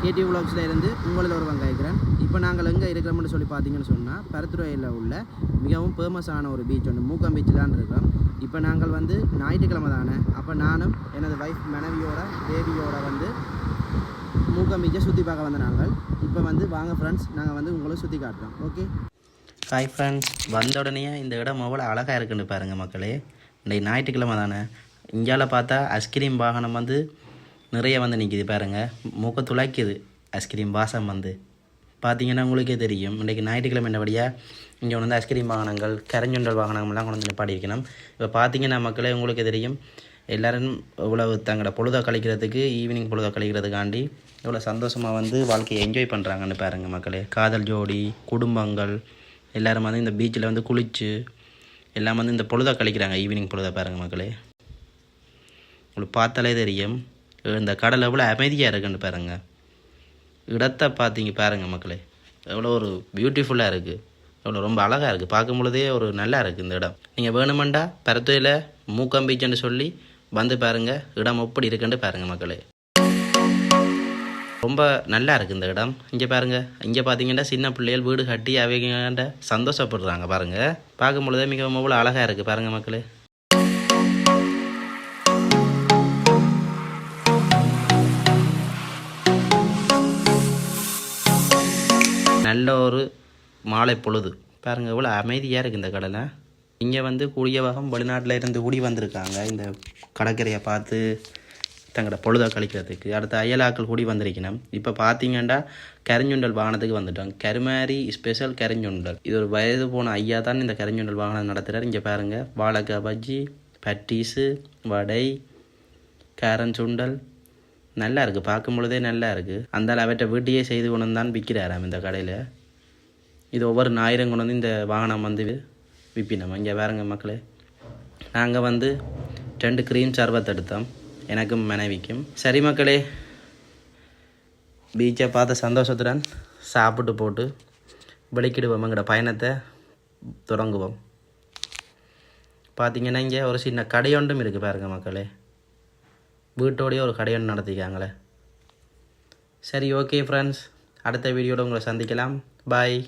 கேடி விலாக்ஸில் இருந்து உங்களில் ஒரு கேட்குறேன். இப்போ நாங்கள் எங்கே இருக்கிறோம்னு சொல்லி பார்த்தீங்கன்னு சொன்னால் பருத்துறையில் உள்ள மிகவும் ஃபேமஸான ஒரு பீச் ஒன்று மூக்கம் பீச்சிலான் இருக்கிறோம். இப்போ நாங்கள் வந்து ஞாயிற்றுக்கிழமை தானே, அப்போ நானும் எனது வைஃப் மனைவியோட பேபியோட வந்து மூக்கம் பீச்சை சுற்றி பார்க்க வந்த நாங்கள். இப்போ வந்து வாங்க ஃப்ரெண்ட்ஸ், நாங்கள் வந்து உங்களை சுற்றி காட்டுறோம். Okay, hi friends. வந்த உடனே இந்த இடம் எவ்வளோ அழகாக இருக்குன்னு பாருங்கள் மக்களே. இன்றைக்கு ஞாயிற்றுக்கிழமை தானே, இங்கால பார்த்தா ஐஸ்கிரீம் வாகனம் வந்து நிறைய வந்து நிற்கிது பாருங்கள். மூக்க துளைக்குது ஐஸ்கிரீம் வாசம் வந்து பார்த்தீங்கன்னா உங்களுக்கே தெரியும். இன்றைக்கி ஞாயிற்றுக்கிழமை என்னபடியாக இங்கே வந்து ஐஸ்கிரீம் வாகனங்கள் கரைஞ்சுண்டல் வாகனங்கள்லாம் கொண்டு வந்து நிப்பாடி இருக்கணும். இப்போ பார்த்தீங்கன்னா மக்களே உங்களுக்கே தெரியும், எல்லோரும் இவ்வளவு தங்களோட பொழுதை கழிக்கிறதுக்கு ஈவினிங் பொழுதை கழிக்கிறதுக்காண்டி எவ்வளோ சந்தோஷமாக வந்து வாழ்க்கையை என்ஜாய் பண்ணுறாங்கன்னு பாருங்கள் மக்களே. காதல் ஜோடி குடும்பங்கள் எல்லோரும் வந்து இந்த பீச்சில் வந்து குளித்து எல்லாம் வந்து இந்த பொழுதை கழிக்கிறாங்க, ஈவினிங் பொழுதை பாருங்கள் மக்களே. உங்களுக்கு பார்த்தாலே தெரியும் இந்த கடல் எவ்வளோ அமைதியாக இருக்குன்னு பாருங்கள். இடத்தை பார்த்தீங்க பாருங்கள் மக்களே, எவ்வளோ ஒரு பியூட்டிஃபுல்லாக இருக்குது, எவ்வளோ ரொம்ப அழகாக இருக்குது. பார்க்கும் பொழுதே ஒரு நல்லா இருக்குது இந்த இடம். நீங்கள் வேணுமெண்டா பருத்துறையில் மூக்கம் பீச்சுன்னு சொல்லி வந்து பாருங்கள், இடம் எப்படி இருக்குன்னு பாருங்கள் மக்களே. ரொம்ப நல்லா இருக்குது இந்த இடம். இங்கே பாருங்கள், இங்கே பார்த்தீங்கன்னா சின்ன பிள்ளைகள் வீடு கட்டி அவங்க சந்தோஷப்படுறாங்க பாருங்கள். பார்க்கும் பொழுதே மிகவும் எவ்வளோ அழகாக இருக்குது பாருங்கள் மக்களே. நல்ல ஒரு மாலை பொழுது பாருங்கள், எவ்வளோ அமைதியாக இருக்குது இந்த கடலை. இங்கே வந்து கூடிய வகம் வெளிநாட்டில் இருந்து கூடி வந்திருக்காங்க இந்த கடற்கரையை பார்த்து தங்களோட பொழுதை கழிக்கிறதுக்கு. அடுத்த அயலாக்கள் கூடி வந்திருக்கணும். இப்போ பார்த்தீங்கன்னா கரிஞ்சுண்டல் வாகனத்துக்கு வந்துட்டோம். கருமாரி ஸ்பெஷல் கரிஞ்சுண்டல். இது ஒரு வயது போன ஐயா தான் இந்த கரிஞ்சுண்டல் வாகனம் நடத்துகிறார். இங்கே பாருங்கள், வாழைக்காய் பஜ்ஜி, பட்டீஸு, வடை, காரன் சுண்டல் நல்லா இருக்குது. பார்க்கும் பொழுதே நல்லா இருக்குது. அந்த அவற்றை வீட்டையே செய்து கொண்டு தான் விற்கிறாராம் இந்த கடையில். இது ஒவ்வொரு ஞாயிறம் கொண்டு வந்து இந்த வாகனம் வந்து விற்பினோம். இங்கே பாருங்க மக்களே, நாங்கள் வந்து 2 க்ரீம் சர்பத் எடுத்தோம், எனக்கும் மனைவிக்கும். சரி மக்களே, பீச்சை பார்த்த சந்தோஷத்துடன் சாப்பிட்டு போட்டு வெளிக்கிடுவோம், எங்களோட பயணத்தை தொடங்குவோம். பார்த்திங்கன்னா இங்கே ஒரு சின்ன கடையொன்றும் இருக்குது பாருங்கள் மக்களே. வீட்டோடையே ஒரு கடையொன்று நடத்திக்காங்களே. சரி, ஓகே ஃப்ரெண்ட்ஸ், அடுத்த வீடியோவில் உங்களை சந்திக்கலாம். பாய்.